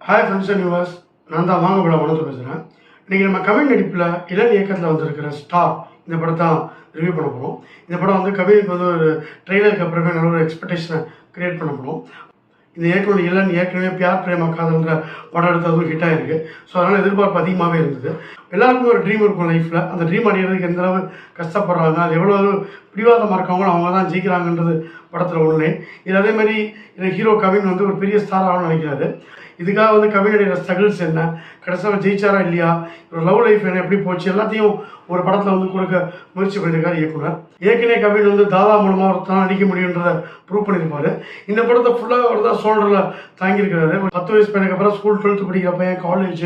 Hi friends and viewers, நான் தான் வாங்கப்பட மனத்து பேசுகிறேன். இன்றைக்கி நம்ம கவின் நடிப்பில் இளன் இயக்கத்தில் வந்திருக்கிற ஸ்டார் இந்த படத்தை ரிவ்யூ பண்ண போகிறோம். இந்த படம் வந்து கவினுக்கு வந்து ஒரு ட்ரெய்லருக்கு அப்புறமே நல்ல ஒரு எக்ஸ்பெக்டேஷனை க்ரியேட் பண்ண போகிறோம். இந்த இயக்குனர் இளன் ஏற்கனவே பியார் பிரேமா காதல்ன்ற படம் எடுத்து அதுவும் ஹிட் ஆகிருக்கு. ஸோ அதனால் எதிர்பார்ப்பு அதிகமாகவே இருந்தது. எல்லாருக்குமே ஒரு ட்ரீம் இருக்கும் லைஃப்பில். அந்த ட்ரீம் அடைகிறதுக்கு எந்த அளவு கஷ்டப்படுறாங்க, அது எவ்வளோ பிடிவாதமாக இருக்கவங்களும் அவங்க தான் ஜெயிக்கிறாங்கன்றது படத்தில் ஒன்று. இது அதேமாதிரி இந்த ஹீரோ கவின் வந்து ஒரு பெரிய ஸ்டார் ஆகணும்னு நினைக்கிறாரு. இதுக்காக வந்து கவினுடைய ஸ்ட்ரகிள்ஸ் என்ன, கடைசியாக ஜெயிச்சாரா இல்லையா, ஒரு லவ் லைஃப் என்ன, எப்படி போச்சு, எல்லாத்தையும் ஒரு படத்தில் வந்து கொடுக்க முயற்சி பண்ணியிருக்காரு இயக்குனர். ஏற்கனவே கவின் வந்து தாதா மூலமாக ஒரு தான் நடிக்க முடியுன்றதை ப்ரூவ் பண்ணியிருப்பாரு. இந்த படத்தை ஃபுல்லாக அவர் தான் ஷோல்டரில் தாங்கியிருக்கிறாரு. 10 வயசு பையனுக்கு அப்புறம் ஸ்கூல் 12th படிக்கிற பையன், காலேஜ்,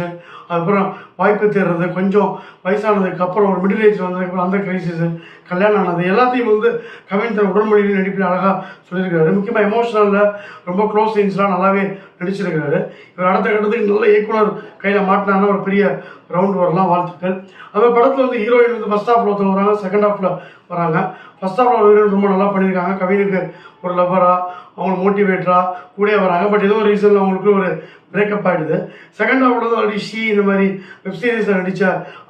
அதுக்கப்புறம் வாய்ப்பு தேடுறது, கொஞ்சம் வயசானதுக்கு அப்புறம் ஒரு மிடில் ஏஜ் வந்ததுக்கப்புறம் அந்த கிரைசிஸ், கல்யாணம் ஆனது, எல்லாத்தையும் வந்து கவின் தன் உடல்மொழியில் நடிப்பில் அழகாக சொல்லியிருக்கிறாரு. முக்கியமாக எமோஷனலில் ரொம்ப க்ளோஸ் சீன்ஸ்லாம் நல்லாவே நடிச்சிருக்கிறாரு. இவர் அடுத்த கட்டத்துக்கு நல்ல இயக்குனர் கையில் மாட்டினாங்கன்னா ஒரு பெரிய ரவுண்ட் வரலாம், வாழ்த்துக்கள். அந்த படத்தில் வந்து ஹீரோயின் வந்து ஃபஸ்ட் ஹாஃபில் ஒருத்தவங்க வராங்க, செகண்ட் ஹாஃபில் வராங்க. ஃபஸ்ட் ஹாஃபில் ஒரு ஹீரோயின் ரொம்ப நல்லா பண்ணியிருக்காங்க. கவினுக்கு ஒரு லவ்வராக, அவங்களுக்கு மோட்டிவேட்டராக கூட வராங்க. பட் ஏதோ ஒரு ரீசனில் அவங்களுக்கு ஒரு பிரேக்கப் ஆகிடுது. செகண்ட் ஹாஃபில் வந்து ஆல்ரெடி ஷீ இந்த மாதிரி வெப் சீரிஸில் நடித்த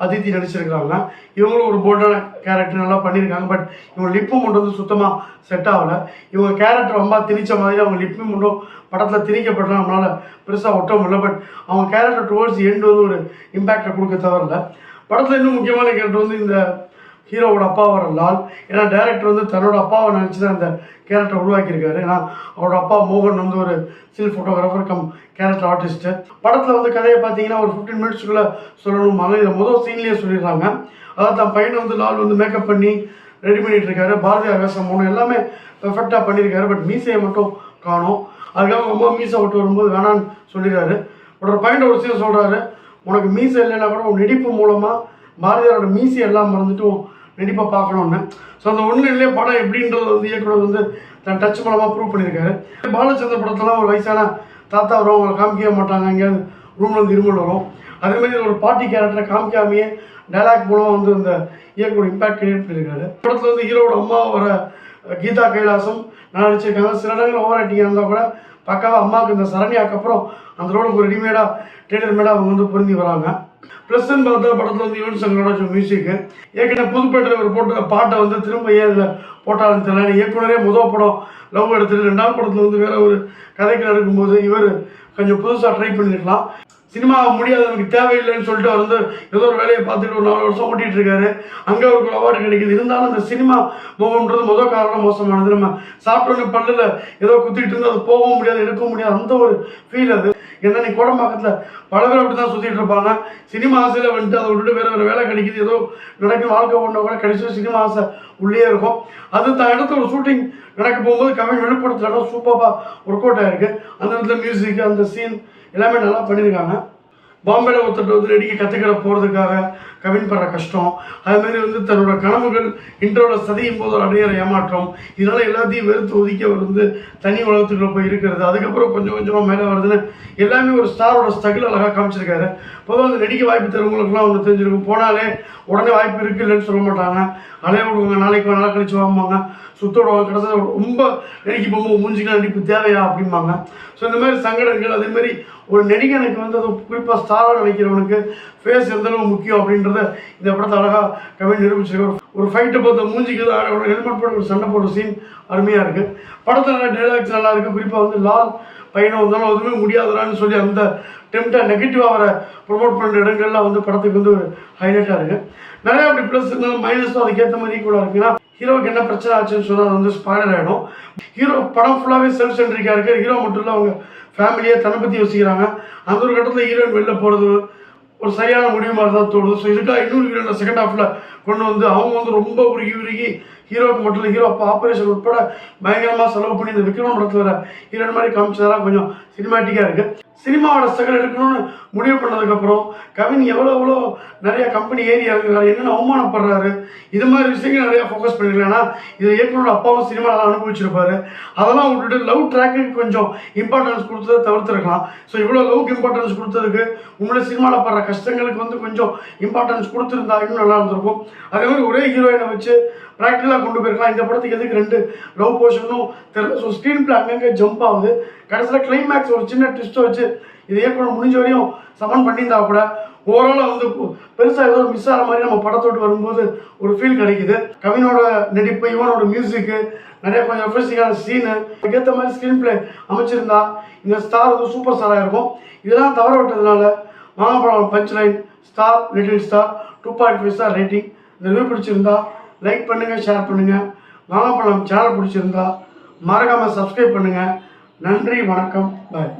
அதித்தி நடிச்சிருக்கிறாங்க. இவங்களும் ஒரு போல்டான கேரக்டர் நல்லா பண்ணியிருக்காங்க. பட் இவங்க லிப்பு மட்டும் வந்து சுத்தமாக செட் ஆகலை. இவங்க கேரக்டர் ரொம்ப திணிச்ச மாதிரி அவங்க லிப்பு மட்டும் படத்தில் திணிக்கப்படலாம், நம்மளால் பெருசாக ஒட்ட முடியல. பட் அவங்க கேரக்டர் டுவர்ட்ஸ் எண்டு வந்து ஒரு இம்பேக்டை கொடுக்க தவறல. படத்தில் இன்னும் முக்கியமான கேரக்டர் வந்து இந்த ஹீரோவோட அப்பா வர லால். ஏன்னா டேரக்டர் வந்து தன்னோட அப்பாவை நினச்சி தான் இந்த கேரக்டர் உருவாக்கியிருக்காரு. ஏன்னா அவரோட அப்பா மோகன் வந்து ஒரு still photographer come character artist. படத்தில் வந்து கதையை பார்த்தீங்கன்னா ஒரு 15 மினிட்ஸ்க்குள்ளே சொல்லணுமாங்க. இதில் முதல் சீன்லேயே சொல்லிடுறாங்க. அதாவது தான் பையனை வந்து லால் வந்து மேக்கப் பண்ணி ரெடி பண்ணிகிட்டு இருக்காரு. பாரதியார் வேஷம் மூணு எல்லாமே பெர்ஃபெக்டாக பண்ணியிருக்காரு. பட் மீசையை மட்டும் காணும். அதுக்காக அவங்க அம்மா மீசை விட்டு வரும்போது வேணான்னு சொல்லிடுறாரு. ஒரு பையன் ஒரு சீன் சொல்கிறாரு, உனக்கு மீசை இல்லைன்னா கூட உன் நடிப்பு மூலமாக பாரதியாரோட மீசை எல்லாம் மறந்துட்டு நடிப்பை பார்க்கணுன்னு. ஸோ அந்த ஒன்றுலேயே படம் எப்படின்றது வந்து இயக்குனர் வந்து தன் டச் மூலமாக ப்ரூவ் பண்ணியிருக்காரு. பாலச்சந்திர படத்தெல்லாம் ஒரு வயசான தாத்தா வரும், அவங்களை காமிக்கவே மாட்டாங்க, எங்கேயாவது ரூமில் வந்து இருமல் வரும். அதேமாதிரி ஒரு பார்ட்டி கேரக்டரை காமிக்காமையே டைலாக் மூலம் வந்து அந்த இயக்குனர் இம்பேக்ட் கிரியேட் பண்ணியிருக்காரு. படத்தில் வந்து ஹீரோட அம்மா வர கீதா கைலாசம் நான் நடிச்சிருக்காங்க. சில இடங்கள் ஓவர் ஆக்டிங்காக இருந்தால் கூட பக்காவாக அம்மாவுக்கு இந்த சரணியாக்கு அப்புறம் அந்த ரோலுக்கு ஒரு ரெடிமேடாக டெய்லர் மேடாக அவங்க வந்து பொருந்தி வராங்க. ப்ளஸ்ன்னு பார்த்தா படத்தில் வந்து யுவன் சங்கரோட மியூசிக்கு ஏற்கனவே புதுப்பேட்டையில் ஒரு போட்ட பாட்டை வந்து திரும்ப ஏன் இதில் போட்டாலும் தெரியல. இயக்குனரே முதல் படம் லவ் எடுத்துட்டு 2வது படத்தில் வந்து வேற ஒரு கதைக்கு நடக்கும்போது இவர் கொஞ்சம் புதுசாக ட்ரை பண்ணியிருக்கலாம். சினிமா முடியாது, நமக்கு தேவையில்லைன்னு சொல்லிட்டு அவர் வந்து ஏதோ ஒரு வேலையை பார்த்துட்டு ஒரு 4 வருஷம் ஓட்டிகிட்டு இருக்காரு. அங்கே அவருக்கு ஒரு அவார்டு கிடைக்குது. இருந்தாலும் அந்த சினிமா மோகம்ன்றது முதல் காரணம் மோசமானது. நம்ம சாப்பிட்டோன்னு பல்லில் ஏதோ குத்திட்டு இருந்தால் அது போகவும் முடியாது, எடுக்க முடியாது, அந்த ஒரு ஃபீல் அது. ஏன்னா நீ கோடம்பாக்கத்தில் பல பேர் அப்படி தான் சுற்றிட்டு இருப்பாங்க. சினிமா ஆசையில் வந்துட்டு அதை விட்டுட்டு வேறு வேறு வேலை கிடைக்குது, ஏதோ நடக்கும் வாழ்க்கை ஒன்றா கூட கடைசி சினிமா ஆசை உள்ளே இருக்கும். அது தான் இடத்துல ஒரு ஷூட்டிங் நடக்க போகும்போது கவின் வெளிப்படுத்துகிற இடம் சூப்பராக ஒர்க் அவுட் ஆகிருக்கு. அந்த இடத்துல மியூசிக், அந்த சீன் எல்லாமே நல்லா பண்ணியிருக்காங்க. பாம்பேல ஒருத்தர் வந்து நடிக்க கற்றுக்கிட போகிறதுக்காக கவின் படுற கஷ்டம், அதுமாரி வந்து தன்னோட கனவுகள் இன்டர்வியூவில் சதியும் போது அடையிற ஏமாற்றம், இதனால் எல்லாத்தையும் வெறுத்து ஒதுக்கி அவர் வந்து தனி உலகத்துக்குள்ளே போய் இருக்கிறது, அதுக்கப்புறம் கொஞ்சம் கொஞ்சமாக மேலே வருதுன்னு எல்லாமே ஒரு ஸ்டாரோட ஸ்ட்ரகிள் அழகாக காமிச்சிருக்காரு. பொதுவாக அந்த நடிக்க வாய்ப்பு தருவங்களுக்குலாம் ஒன்று தெரிஞ்சிருக்கும். போனாலே உடனே வாய்ப்பு இருக்குது இல்லைன்னு சொல்ல மாட்டாங்க. அலைய விடுவாங்க, நாளைக்கு நாள் கழிச்சு வாங்குவாங்க, சுத்தோட கிடச்சா ரொம்ப நடிக்க போகும்போது மூஞ்சிக்கலாம் நடிப்பு தேவையா அப்படிம்பாங்க. ஸோ இந்த மாதிரி சங்கடங்கள், அதேமாதிரி ஒரு நடிகனுக்கு வந்து அது குறிப்பாக ஸ்டாராக நினைக்கிறவனுக்கு ஃபேஸ் எந்தளவு முக்கியம் அப்படின்றத இந்த படத்தை அழகாக கவின் நிரூபிச்சிருக்க. ஒரு ஃபைட்டை பார்த்த மூஞ்சிக்கு ஒரு ஹெல்மெட் போட்டு ஒரு சண்டை போடுற சீன் அருமையாக இருக்குது. படத்தில் நிறைய டைலாக்ஸ் நல்லா இருக்குது. குறிப்பாக வந்து லால் பையனை வந்தாலும் எதுவுமே முடியாதுறான்னு சொல்லி அந்த டெம்ட்டாக நெகட்டிவாக வர ப்ரொமோட் பண்ணுற இடங்கள்லாம் வந்து படத்துக்கு வந்து ஒரு ஹைலைட்டாக இருக்குது. நிறையா அப்படி ப்ளஸ் இருந்தாலும் மைனஸும் அதுக்கேற்ற மாதிரி கூட இருக்குன்னா ஹீரோவுக்கு என்ன பிரச்சனை ஆச்சுன்னு சொன்னால் அது வந்து ஸ்பாய்லர் ஆகிடும். ஹீரோ படம் ஃபுல்லாகவே செல்ஃப் சென்ட்ரிக்காக இருக்குது. ஹீரோ மட்டும் இல்லை, அவங்க ஃபேமிலியை தன்னை பற்றி யோசிக்கிறாங்க. அந்த ஒரு கட்டத்தில் ஹீரோயின் வெளில போகிறது ஒரு சரியான முடிவு மாதிரி தான் தோணுது. ஸோ இதுக்காக இன்னொரு ஹீரோயின் செகண்ட் ஹாஃபில் கொண்டு வந்து அவங்க வந்து ரொம்ப உருகி ஹீரோவுக்கு மட்டும் இல்லை, ஹீரோ அப்போ ஆப்ரேஷன் உட்பட பயங்கரமாக செலவு பண்ணி இந்த விக்ரம் படத்தில் வர ஹீரோயின் மாதிரி காமிச்சதெல்லாம் கொஞ்சம் சினிமாட்டிக்காக இருக்குது. சினிமாவோட ஸ்ட்ரகிள் எடுக்கணும்னு முடிவு பண்ணதுக்கப்புறம் கவின் எவ்வளோ நிறைய கம்பெனி ஏறி இறங்குறாரு, என்னென்ன அவமானப்படுறாரு, இது மாதிரி விஷயங்கள் நிறையா ஃபோக்கஸ் பண்ணிருக்கலாம். ஏன்னா இது இயக்குனரோட அப்பாவும் சினிமாவில் அனுபவிச்சிருப்பாரு. அதெல்லாம் விட்டுட்டு லவ் ட்ராக்குக்கு கொஞ்சம் இம்பார்ட்டன்ஸ் கொடுத்ததை தவிர்த்துருக்கலாம். ஸோ இவ்வளோ லவ்க்கு இம்பார்ட்டன்ஸ் கொடுத்ததுக்கு உங்களோட சினிமாவில் படுற கஷ்டங்களுக்கு வந்து கொஞ்சம் இம்பார்ட்டன்ஸ் கொடுத்துருந்தா இன்னும் நல்லா இருந்திருக்கும். அதே மாதிரி ஒரே ஹீரோயினை வச்சு ப்ராக்டிக்கலாக கொண்டு போயிருக்கலாம். இந்த படத்துக்கு எதுக்கு 2 லவ் போர்ஷனும் தெரியல. ஸோ ஸ்க்ரீன் பிளே அங்கங்கே ஜம்ப் ஆகுது. கடைசியில் கிளைமேக்ஸ் ஒரு சின்ன ட்விஸ்ட்டை வச்சு இது இயக்குனர் முடிஞ்ச வரையும் சமன் பண்ணியிருந்தா கூட ஓவராலாக வந்து பெருசாக ஏதோ மிஸ் ஆகிற மாதிரி நம்ம படத்தோடு வரும்போது ஒரு ஃபீல் கிடைக்குது. கவினோட நடிப்பு, இவனோட மியூசிக்கு, நிறைய கொஞ்சம் ரெஃப்ரெஷிங்கான சீனு, அதுக்கேற்ற மாதிரி ஸ்க்ரீன் பிளே அமைச்சிருந்தா இந்த ஸ்டார் வந்து சூப்பர் ஸ்டாராக இருக்கும். இதெல்லாம் தவற விட்டதுனால Vaangapadam punch line star, little star, 2.5 star rating. இந்த ரிவ்யூ பிடிச்சிருந்தா லைக் பண்ணுங்கள், ஷேர் பண்ணுங்கள். வாங்கப்படம் சேனல் பிடிச்சிருந்தா மறக்காமல் சப்ஸ்கிரைப் பண்ணுங்கள். நன்றி, வணக்கம், பாய்.